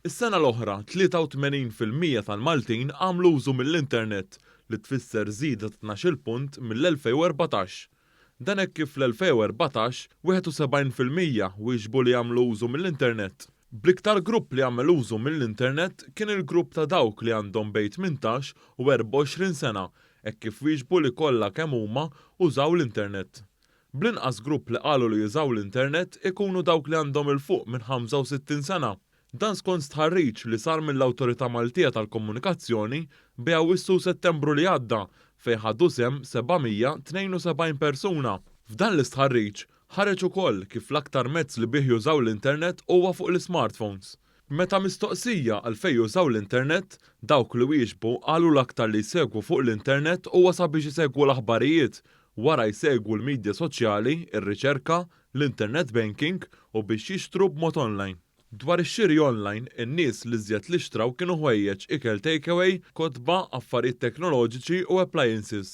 Is-sena l-oħra 83% tal-Maltin għamlu użu mill-internet li tfisser żieda ta' 12 punt mill-2014. Dan hekk kif fl-2014 71% wieġbu li jagħmlu użu mill-internet. Bl-iktar grupp li għamel użu mill-internet kien il-grupp ta' dawk li għandhom bejn 18 u 24 sena, hekk kif wieġbu li kollha kemm huma użaw l-internet. Bl-inqas grupp li qalu li jużaw l-internet ikunu dawk li għandhom il-fuq minn 65 sena. Dan skont stħarriġ li sar mill-Awtorità Maltija tal-Komunikazzjoni b'Awwissu Settembru li għadda fejn ħadu sem 772 persuna. F'dan l-istħarriġ ħareġ ukoll kif l-aktar mezz li bih jużaw l-internet huwa fuq l-smartphones. Meta mistoqsija għal fejn jużaw l-internet, dawk li wieġbu qalu l-aktar li jsegwu fuq l-internet huwa sabiex isegwu l-aħbarijiet, wara jsegwu l-midja soċjali, ir-riċerka, l-internet banking u biex jixtru b'mod online. Dwar ix-xiri online, in-nies li żjed li xtraw kienu ħwejjeġ ikel takeaway, kotba, affarijiet teknoloġiċi u appliances.